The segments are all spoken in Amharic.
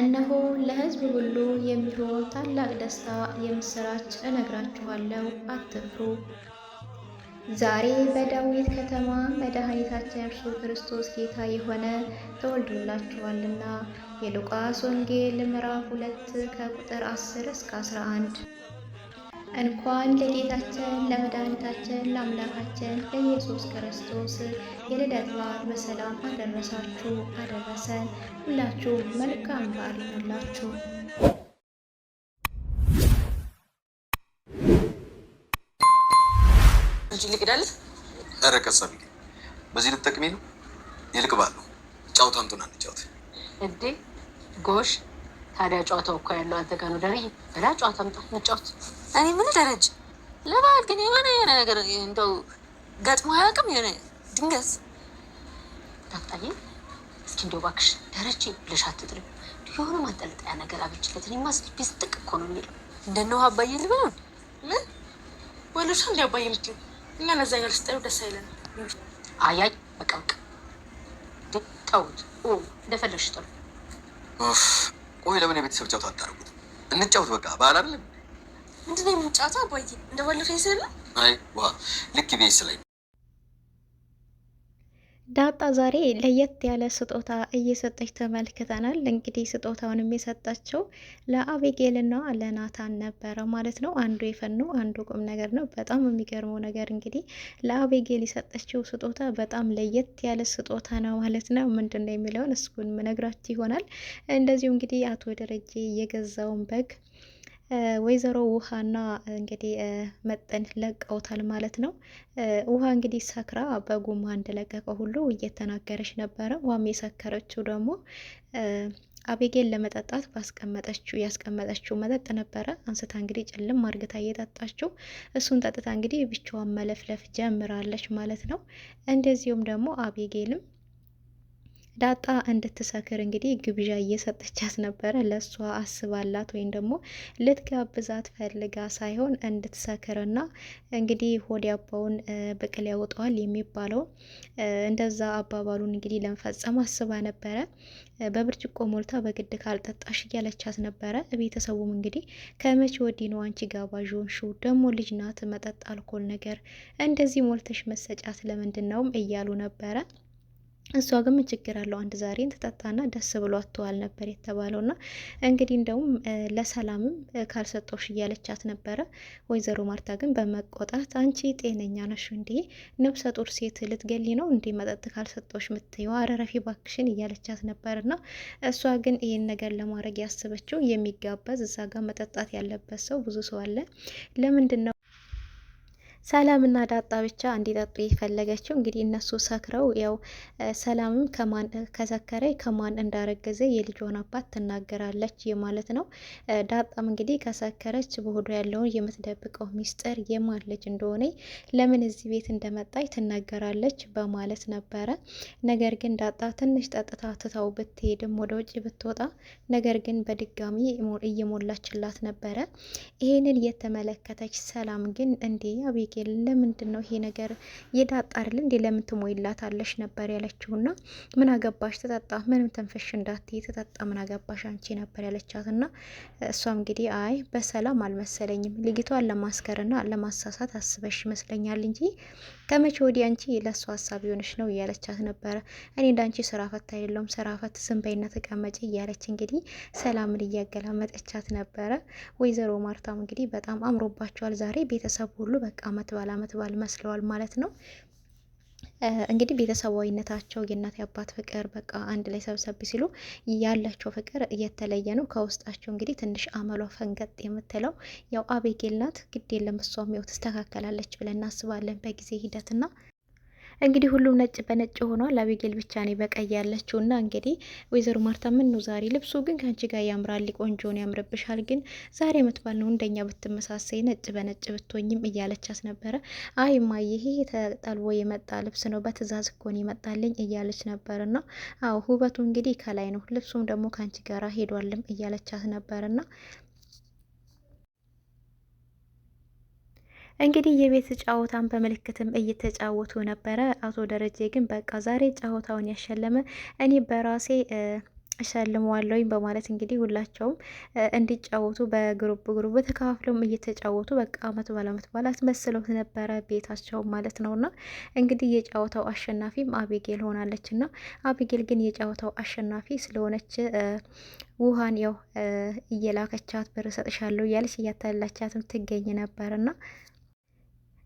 እነሆ ለሕዝብ ሁሉ የሚሆን ታላቅ ደስታ የምስራች እነግራችኋለሁ፣ አትፍሩ። ዛሬ በዳዊት ከተማ መድኃኒታችን እርሱ ክርስቶስ ጌታ የሆነ ተወልዶላችኋልና። የሉቃስ ወንጌል ምዕራፍ 2 ከቁጥር 10 እስከ 11። እንኳን ለጌታችን ለመድኃኒታችን ለአምላካችን ለኢየሱስ ክርስቶስ የልደት በዓል በሰላም አደረሳችሁ አደረሰን። ሁላችሁ መልካም በዓል ይሁንላችሁ። እንጂ ልቅዳል። ኧረ ቀሳቢ በዚህ ልትጠቅሚ ነው? ይልቅ ባለው ጫውታ አምጡና እንጫወት። እንዴ ጎሽ፣ ታዲያ ጨዋታው እኮ ያለው አንተ ጋር ነው። ደርዬ በላ ጨዋታ አምጣ እንጫወት። እኔ ምን ደረጀ ለበዓል ግን የሆነ ነገር እንደው ገጥሞ አያውቅም። የሆነ ድንገት ዳፍጣዬ፣ እስኪ እንደው እባክሽ ደረጀ ብለሽ አትጥሪ። የሆነ ማንጠልጠያ ነገር አብችለት። እኔማ ልቤ ስጥቅ እኮ ነው የሚለው። እንደነው አባዬ ልበሉን። ምን ወሎሻ እንዲ አባዬ የምትይው እኛ ነዛ ጋር ስጠሩ ደስ አይለንም። አያይ በቃ በቃ ተውት፣ እንደፈለግሽ ጥሩ። ቆይ ለምን የቤተሰብ ጫውታ አታደርጉት? እንጫወት በቃ። በዓል አይደለም ምንድነው የምንጫወተው አባዬ? እንደባለፈው ይሰራ። አይ ዋ ልክ ቤት ላይ ዳጣ ዛሬ ለየት ያለ ስጦታ እየሰጠች ተመልክተናል። እንግዲህ ስጦታውንም የሰጠችው ለአቤጌልና ለናታን ነበረ ማለት ነው። አንዱ የፈኑ አንዱ ቁም ነገር ነው። በጣም የሚገርመው ነገር እንግዲህ ለአቤጌል የሰጠችው ስጦታ በጣም ለየት ያለ ስጦታ ነው ማለት ነው። ምንድን ነው የሚለውን እስኩን ምነግራችሁ ይሆናል። እንደዚሁ እንግዲህ አቶ ደረጀ የገዛውን በግ ወይዘሮ ውሃና እንግዲህ መጠን ለቀውታል ማለት ነው። ውሃ እንግዲህ ሰክራ በጉማ እንደለቀቀው ሁሉ እየተናገረች ነበረ። ውሃም የሰከረችው ደግሞ አቤጌል ለመጠጣት ያስቀመጠችው መጠጥ ነበረ። አንስታ እንግዲህ ጭልም አርግታ እየጠጣችው እሱን ጠጥታ እንግዲህ ብቻዋን መለፍለፍ ጀምራለች ማለት ነው። እንደዚሁም ደግሞ አቤጌልም ዳጣ እንድትሰክር እንግዲህ ግብዣ እየሰጠቻት ነበረ። ለእሷ አስባላት ወይም ደግሞ ልትጋብዛት ፈልጋ ሳይሆን እንድትሰክርና እንግዲህ ሆድ ያባውን ብቅል ያወጣዋል የሚባለው እንደዛ አባባሉን እንግዲህ ለመፈጸም አስባ ነበረ። በብርጭቆ ሞልታ በግድ ካልጠጣሽ እያለቻት ነበረ። ቤተሰቡም እንግዲህ ከመቼ ወዲህ ነው አንቺ ጋባዥ ሆንሽው? ደግሞ ልጅ ናት፣ መጠጥ አልኮል ነገር እንደዚህ ሞልተሽ መሰጫት ለምንድን ነውም እያሉ ነበረ። እሷ ግን ምን ችግር አለው አንድ ዛሬን ትጠጣና ደስ ብሎ አትዋል ነበር የተባለውና እንግዲህ እንደውም ለሰላምም ካልሰጠውሽ እያለቻት ነበረ። ወይዘሮ ማርታ ግን በመቆጣት አንቺ ጤነኛ ነሽ እንዴ? ነብሰ ጡር ሴት ልትገሊ ነው እንዴ? መጠጥ ካልሰጠውሽ ምትይው? አረረፊ ባክሽን እያለቻት ነበርና እሷ ግን ይሄን ነገር ለማድረግ ያስበችው የሚጋበዝ እዛ ጋር መጠጣት ያለበት ሰው ብዙ ሰው አለ። ለምንድን ነው ሰላምና ዳጣ ብቻ እንዲጠጡ የፈለገችው? እንግዲህ እነሱ ሰክረው ያው ሰላምም ከሰከረ ከማን እንዳረገዘ የልጇን አባት ትናገራለች ማለት ነው። ዳጣም እንግዲህ ከሰከረች በሆዷ ያለውን የምትደብቀው ሚስጥር የማን ልጅ እንደሆነ ለምን እዚህ ቤት እንደመጣች ትናገራለች በማለት ነበረ። ነገር ግን ዳጣ ትንሽ ጠጥታ ትታው ብትሄድም ወደ ውጭ ብትወጣ ነገር ግን በድጋሚ እየሞላችላት ነበረ። ይሄንን የተመለከተች ሰላም ግን እንዴ አቤጌል ለምንድን ነው ይሄ ነገር የዳጣ አይደል እንዴ? ለምን ትሞይላታለሽ ነበር ያለችውና ምን አገባሽ ትጠጣ፣ ምንም ተንፈሽ እንዳትይ ትጠጣ፣ ምን አገባሽ አንቺ ነበር ያለቻትና እሷም እንግዲህ አይ በሰላም አልመሰለኝም፣ ልጅቷን ለማስከርና ለማሳሳት አስበሽ ይመስለኛል እንጂ ከመቼ ወዲህ አንቺ ለሷ ሀሳብ ይሆንሽ ነው እያለቻት ነበረ። እኔ እንዳንቺ ስራ ፈታ የለውም ስራ ፈት ዝም በይና ተቀመጪ እያለች እንግዲህ ሰላምን እያገላመጠቻት ነበረ። ወይዘሮ ማርታም እንግዲህ በጣም አምሮባቸዋል ዛሬ ቤተሰብ ሁሉ በቃ አመት ባል መስለዋል ማለት ነው። እንግዲህ ቤተሰባዊነታቸው የእናት አባት ፍቅር በቃ አንድ ላይ ሰብሰብ ሲሉ ያላቸው ፍቅር እየተለየ ነው። ከውስጣቸው እንግዲህ ትንሽ አመሏ ፈንገጥ የምትለው ያው አቤጌል ናት። ግድ የለም እሷም ያው ትስተካከላለች ብለን እናስባለን በጊዜ ሂደትና እንግዲህ ሁሉም ነጭ በነጭ ሆኗል። አቤጌል ብቻ ነው በቀይ ያለችው እና እንግዲህ ወይዘሮ ማርታ ምን ነው ዛሬ ልብሱ ግን ከአንቺ ጋር ያምራል፣ ቆንጆን ያምርብሻል፣ ግን ዛሬ የምትባል ነው እንደኛ ብትመሳሰይ ነጭ በነጭ ብትሆኝም እያለቻት ነበረ። አይ ማየ ይሄ ተጠልቦ የመጣ ልብስ ነው በትእዛዝ እኮን ይመጣልኝ እያለች ነበርና አዎ ውበቱ እንግዲህ ከላይ ነው፣ ልብሱም ደግሞ ከአንቺ ጋር ሄዷልም እያለቻት ነበርና እንግዲህ የቤት ጨዋታን በምልክትም እየተጫወቱ ነበረ። አቶ ደረጀ ግን በቃ ዛሬ ጨዋታውን ያሸለመ እኔ በራሴ እሸልመዋለሁኝ በማለት እንግዲህ ሁላቸውም እንዲጫወቱ በግሩፕ ተከፋፍለውም እየተጫወቱ በቃ አመት ባል አስመስለው ነበረ ቤታቸው ማለት ነውና እንግዲህ የጨዋታው አሸናፊም አቤጌል ሆናለች እና አቤጌል ግን የጨዋታው አሸናፊ ስለሆነች ውሃን ያው እየላከቻት ብር ሰጥሻለሁ እያለች እያታላቻትም ትገኝ ነበርና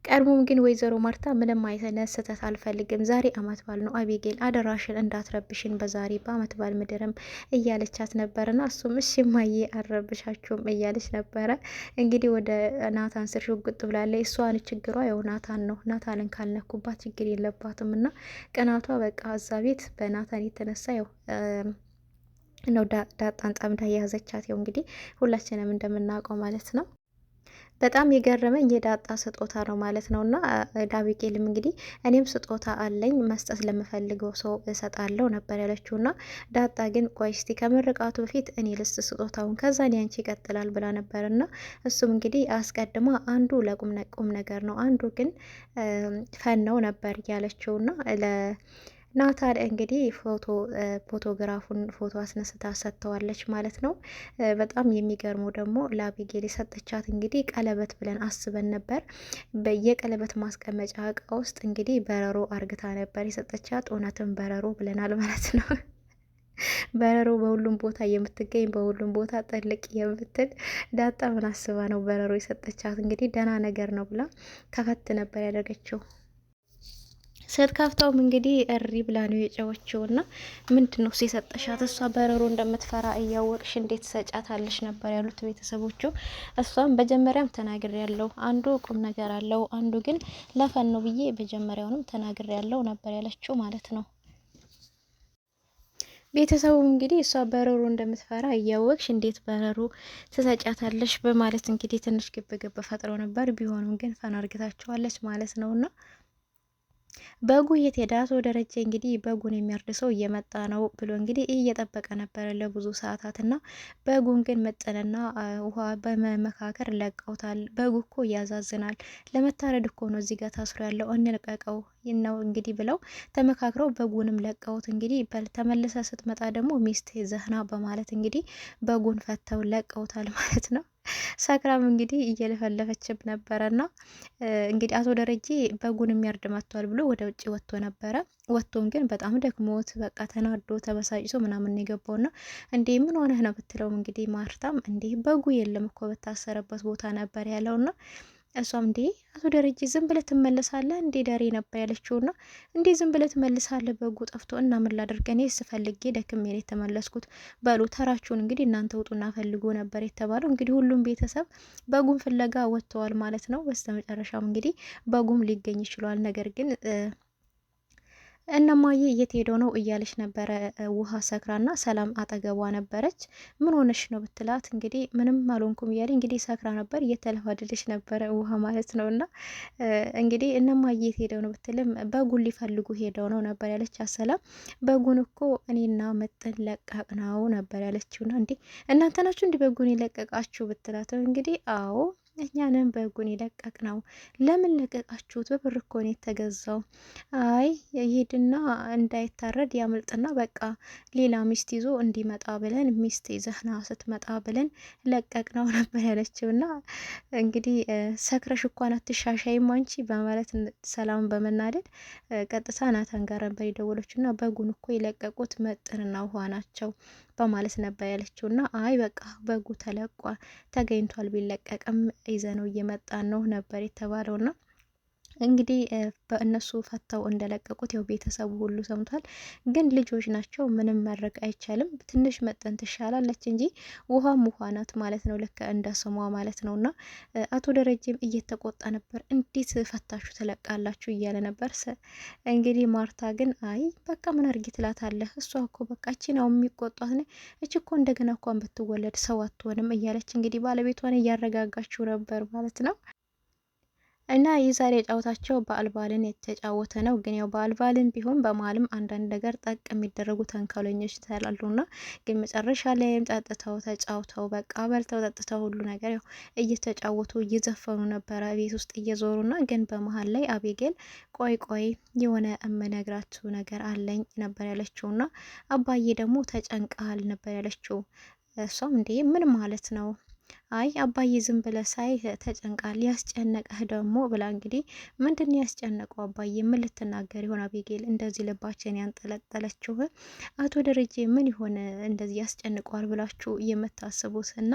ቀድሞም ግን ወይዘሮ ማርታ ምንም አይነት ስህተት አልፈልግም፣ ዛሬ አመት ባል ነው አቤጌል አደራሽን እንዳትረብሽን በዛሬ በአመት ባል ምድርም እያለቻት ነበርና እሱም እሺ እማዬ አልረብሻችሁም እያለች ነበረ። እንግዲህ ወደ ናታን ስር ሽጉጥ ብላለች። እሷን ችግሯ ያው ናታን ነው። ናታንን ካልነኩባት ችግር የለባትም እና ቅናቷ በቃ እዛ ቤት በናታን የተነሳ ያው ነው ዳጣን ጠምዳ የያዘቻት። ያው እንግዲህ ሁላችንም እንደምናውቀው ማለት ነው። በጣም የገረመኝ የዳጣ ስጦታ ነው ማለት ነው። እና ዳቢቄልም እንግዲህ እኔም ስጦታ አለኝ መስጠት ለምፈልገው ሰው እሰጣለሁ ነበር ያለችው። እና ዳጣ ግን ቆይ እስቲ ከምርቃቱ በፊት እኔ ልስጥ ስጦታውን ከዛ ያንቺ ይቀጥላል ብላ ነበር። እና እሱም እንግዲህ አስቀድማ አንዱ ለቁም ነገር ነው፣ አንዱ ግን ፈነው ነበር ያለችው እና ናታን እንግዲህ ፎቶግራፉን ፎቶ አስነስታ ሰጥተዋለች ማለት ነው። በጣም የሚገርመው ደግሞ ለአቢጌል የሰጠቻት እንግዲህ ቀለበት ብለን አስበን ነበር። በየቀለበት ማስቀመጫ እቃ ውስጥ እንግዲህ በረሮ አርግታ ነበር የሰጠቻት። እውነትም በረሮ ብለናል ማለት ነው። በረሮ በሁሉም ቦታ የምትገኝ በሁሉም ቦታ ጥልቅ የምትል ዳጣ ምን አስባ ነው በረሮ የሰጠቻት? እንግዲህ ደህና ነገር ነው ብላ ከፈት ነበር ያደረገችው። ስትከፍተውም እንግዲህ እሪ ብላ ነው የጨወችው። እና ምንድን ነው የሰጠሻት? እሷ በረሮ እንደምትፈራ እያወቅሽ እንዴት ሰጫታለሽ ነበር ያሉት ቤተሰቦቹ። እሷም በጀመሪያም ተናግሬ ያለው አንዱ ቁም ነገር አለው፣ አንዱ ግን ለፈን ነው ብዬ በጀመሪያውንም ተናግሬ ያለው ነበር ያለችው ማለት ነው። ቤተሰቡ እንግዲህ እሷ በረሮ እንደምትፈራ እያወቅሽ እንዴት በረሮ ትሰጫታለሽ በማለት እንግዲህ ትንሽ ግብ ፈጥረው ነበር። ቢሆንም ግን ፈን አርግታቸዋለች ማለት ነውና በጉ የት ሄደ? አቶ ደረጀ እንግዲህ በጉን የሚያርድ ሰው እየመጣ ነው ብሎ እንግዲህ እየጠበቀ ነበረ ለብዙ ሰዓታት እና በጉን ግን መጠንና ውሃ በመመካከር ለቀውታል። በጉ እኮ ያዛዝናል፣ ለመታረድ እኮ ነው እዚህ ጋር ታስሮ ያለው እንልቀቀው ነው እንግዲህ ብለው ተመካክረው በጉንም ለቀውት እንግዲህ ተመልሰ ስትመጣ ደግሞ ሚስት ዘህና በማለት እንግዲህ በጉን ፈተው ለቀውታል ማለት ነው። ሰክራም እንግዲህ እየለፈለፈችም ነበረና እንግዲህ አቶ ደረጀ በጉን የሚያርድ መጥቷል ብሎ ወደ ውጭ ወጥቶ ነበረ። ወጥቶም ግን በጣም ደክሞት በቃ ተናዶ ተበሳጭቶ ምናምን የገባውና እንዴ ምን ሆነህ ነው ብትለውም እንግዲህ ማርታም እንዴ በጉ የለም እኮ በታሰረበት ቦታ ነበር ያለውና እሷም እንዴ አቶ ደረጀ ዝም ብለህ ትመለሳለህ እንዴ ዳሬ ነበር ያለችውና እንዴ ዝም ብለህ ትመልሳለህ በጉ ጠፍቶ እና ምን ላደርግ እኔ ስፈልጌ ደክሜ ነው የተመለስኩት። በሉ ተራችሁን እንግዲህ እናንተ ውጡና ፈልጎ ነበር የተባለው። እንግዲህ ሁሉም ቤተሰብ በጉም ፍለጋ ወጥተዋል ማለት ነው። በስተመጨረሻም እንግዲህ በጉም ሊገኝ ይችላል። ነገር ግን እነማዬ የት ሄደው ነው እያለች ነበረ ውሃ ሰክራና ሰላም አጠገቧ ነበረች። ምን ሆነሽ ነው ብትላት እንግዲህ ምንም አልሆንኩም እያለ እንግዲህ ሰክራ ነበር እየተለፋደደች ነበረ ውሃ ማለት ነው። እና እንግዲህ እነማዬ የት ሄደው ነው ብትልም በጉን ሊፈልጉ ሄደው ነው ነበር ያለች ሰላም። በጉን እኮ እኔና መጠን ለቃቅ ነው ነበር ያለችውና እንዴ እናንተ ናችሁ እንዲህ በጉን የለቀቃችሁ ብትላትም እንግዲህ አዎ እኛንም በጉን ይለቀቅ ነው። ለምን ለቀቃችሁት? በብር እኮ ነው የተገዛው። አይ ይሄድና እንዳይታረድ ያምልጥና በቃ ሌላ ሚስት ይዞ እንዲመጣ ብለን ሚስት ይዘህና ስትመጣ ብለን ለቀቅ ነው ነበር ያለችው። እና እንግዲህ ሰክረሽ እንኳን አትሻሻይም አንቺ በማለት ሰላም በመናደድ ቀጥታ ናታን ጋር ነበር የደወለችው። እና በጉን እኮ የለቀቁት መጠንና ውሃ ናቸው በማለት ነበር ያለችው። እና አይ በቃ በጉ ተገኝቷል ቢለቀቅም ይዘነው እየመጣን ነው ነበር የተባለውና እንግዲህ በእነሱ ፈተው እንደለቀቁት ያው ቤተሰቡ ሁሉ ሰምቷል። ግን ልጆች ናቸው ምንም ማድረግ አይቻልም። ትንሽ መጠን ትሻላለች እንጂ ውሃም ውሃ ናት ማለት ነው፣ ልክ እንደ ስሟ ማለት ነው። እና አቶ ደረጀም እየተቆጣ ነበር። እንዴት ፈታችሁ ትለቃላችሁ እያለ ነበር። እንግዲህ ማርታ ግን አይ በቃ ምን አርጊ ትላታለህ? እሷ እኮ በቃ እቺ ነው የሚቆጧት ነ እቺ እኮ እንደገና እንኳን ብትወለድ ሰው አትሆንም እያለች እንግዲህ ባለቤቷን እያረጋጋችው ነበር ማለት ነው። እና የዛሬ ጨዋታቸው በአልባልን የተጫወተ ነው። ግን ያው በአልባልን ቢሆን በመሀልም አንዳንድ ነገር ጠቅ የሚደረጉ ተንኮለኞች ስላሉና ግን መጨረሻ ላይም ጠጥተው ተጫውተው በቃ በልተው ጠጥተው ሁሉ ነገር ያው እየተጫወቱ እየዘፈኑ ነበረ ቤት ውስጥ እየዞሩና ግን በመሀል ላይ አቤጌል ቆይ የሆነ እምነግራችሁ ነገር አለኝ ነበር ያለችውና አባዬ ደግሞ ተጨንቀሃል ነበር ያለችው። እሷም እንዴ ምን ማለት ነው? አይ አባዬ ዝም ብለህ ሳይ ተጨንቃል ያስጨነቀህ ደግሞ ብላ እንግዲህ ምንድን ያስጨነቀው አባዬ ምን ልትናገር ይሆን አቤጌል እንደዚህ ልባችን ያንጠለጠለችው አቶ ደረጀ ምን ይሆን እንደዚህ ያስጨንቀዋል ብላችሁ የምታስቡት? እና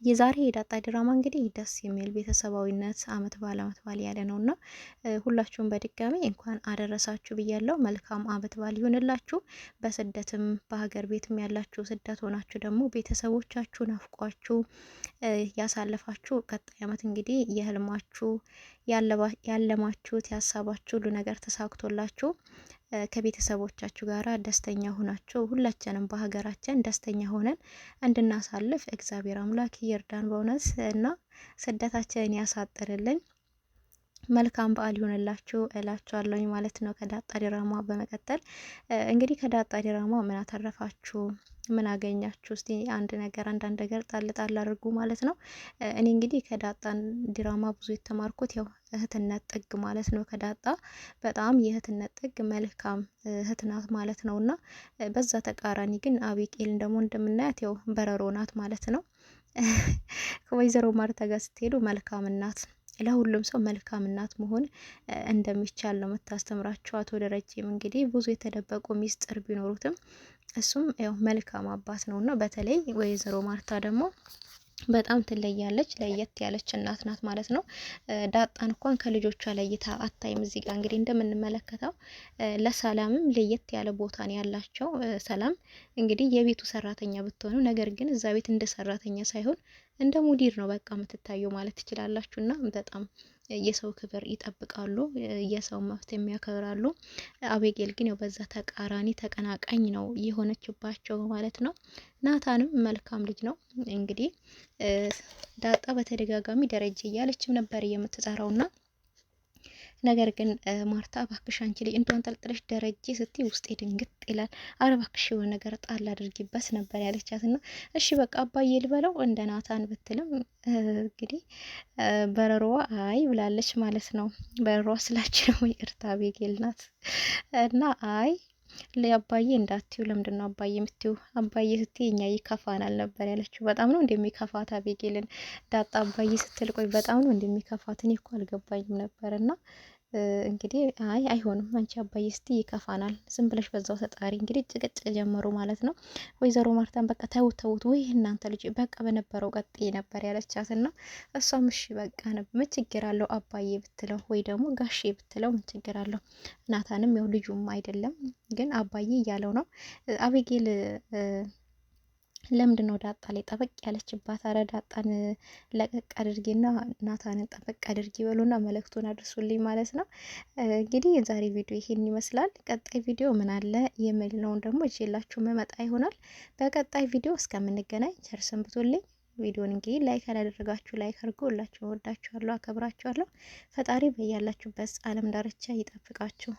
የዛሬ የዳጣ ድራማ እንግዲህ ደስ የሚል ቤተሰባዊነት አመት ባል ያለ ነውና ሁላችሁም በድጋሚ እንኳን አደረሳችሁ ብያለሁ። መልካም አመት ባል ይሆንላችሁ። በስደትም በሀገር ቤትም ያላችሁ ስደት ሆናችሁ ደግሞ ቤተሰቦቻችሁ ናፍቋችሁ ያሳለፋችሁ ቀጣይ አመት እንግዲህ የህልማችሁ ያለማችሁት ያሳባችሁ ሁሉ ነገር ተሳክቶላችሁ ከቤተሰቦቻችሁ ጋር ደስተኛ ሆናችሁ ሁላችንም በሀገራችን ደስተኛ ሆነን እንድናሳልፍ እግዚአብሔር አምላክ ይርዳን በእውነት እና ስደታችንን ያሳጥርልን። መልካም በዓል ይሆንላችሁ እላችኋለሁኝ ማለት ነው። ከዳጣ ድራማ በመቀጠል እንግዲህ ከዳጣ ድራማ ምን አተረፋችሁ? ምን አገኛችሁ? እስቲ አንዳንድ ነገር ጣል አድርጉ ማለት ነው። እኔ እንግዲህ ከዳጣ ድራማ ብዙ የተማርኩት ያው እህትነት ጥግ ማለት ነው። ከዳጣ በጣም የእህትነት ጥግ መልካም እህት ናት ማለት ነው። እና በዛ ተቃራኒ ግን አቤቄልን ደግሞ እንደምናያት ያው በረሮ ናት ማለት ነው። ከወይዘሮ ማርታ ጋር ስትሄዱ መልካም እናት ለሁሉም ሰው መልካም እናት መሆን እንደሚቻል ነው የምታስተምራቸው። አቶ ደረጀም እንግዲህ ብዙ የተደበቁ ሚስጥር ቢኖሩትም እሱም ያው መልካም አባት ነውና በተለይ ወይዘሮ ማርታ ደግሞ በጣም ትለያለች። ለየት ያለች እናት ናት ማለት ነው። ዳጣን እንኳን ከልጆቿ ለይታ አታይም። እዚህ ጋር እንግዲህ እንደምንመለከተው ለሰላምም ለየት ያለ ቦታ ነው ያላቸው። ሰላም እንግዲህ የቤቱ ሰራተኛ ብትሆኑ ነገር ግን እዛ ቤት እንደ ሰራተኛ ሳይሆን እንደ ሙዲር ነው በቃ የምትታየው ማለት ትችላላችሁና በጣም የሰው ክብር ይጠብቃሉ፣ የሰው መብት የሚያከብራሉ። አቤጌል ግን ያው በዛ ተቃራኒ ተቀናቃኝ ነው የሆነችባቸው ማለት ነው። ናታንም መልካም ልጅ ነው። እንግዲህ ዳጣ በተደጋጋሚ ደረጀ እያለችም ነበር የምትጠራውና ነገር ግን ማርታ እባክሽ አንቺ ልጅ እንደሆን ጠልጥለሽ ደረጀ ስትይ ውስጤ ድንግጥ ይላል። አረ እባክሽ የሆነ ነገር ጣል አድርጊበት ነበር ያለቻትና እሺ በቃ አባዬ ልበለው እንደ ናታን ብትልም እንግዲህ በረሮዋ አይ ብላለች ማለት ነው። በረሮዋ ስላችሁ ደግሞ ይቅርታ አቤጌል ናት እና አይ ለአባዬ እንዳትዩ ለምንድን ነው አባዬ የምትዩ? አባዬ ስትይ እኛ ይከፋናል ነበር ያለችው። በጣም ነው እንደሚከፋት አቤጌልን ዳጣ አባዬ ስትል ቆይ በጣም ነው እንደሚከፋት እኔ እኮ አልገባኝም ነበርና እንግዲህ አይሆንም አንቺ አባዬ ስትይ ይከፋናል፣ ዝም ብለሽ በዛው ተጣሪ። እንግዲህ ጭቅጭቅ ጀመሩ ማለት ነው። ወይዘሮ ማርታን በቃ ተውት ወይ እናንተ ልጅ በቃ በነበረው ቀጥይ ነበር ያለቻትና እሷም እሺ በቃ ምን ችግር አለው አባዬ ብትለው ወይ ደግሞ ጋሼ ብትለው ምን ችግር አለው? ናታንም ያው ልጁም አይደለም ግን አባዬ እያለው ነው። አቤጌል ለምንድን ነው ዳጣ ላይ ጠበቅ ያለችባት? አረ ዳጣን ለቀቅ አድርጊና ናታንን ጠበቅ አድርጊ በሉና መልእክቱን አድርሱልኝ ማለት ነው። እንግዲህ የዛሬ ቪዲዮ ይሄን ይመስላል። ቀጣይ ቪዲዮ ምን አለ የሚለውን ደግሞ ይዤላችሁ መመጣ ይሆናል። በቀጣይ ቪዲዮ እስከምንገናኝ ቸር ሰንብቱልኝ። ቪዲዮን እንግዲህ ላይክ ያላደረጋችሁ ላይክ አድርጉ። ሁላችሁ ወዳችኋለሁ፣ አከብራችኋለሁ። ፈጣሪ በያላችሁበት ዓለም ዳርቻ ይጠብቃችሁ።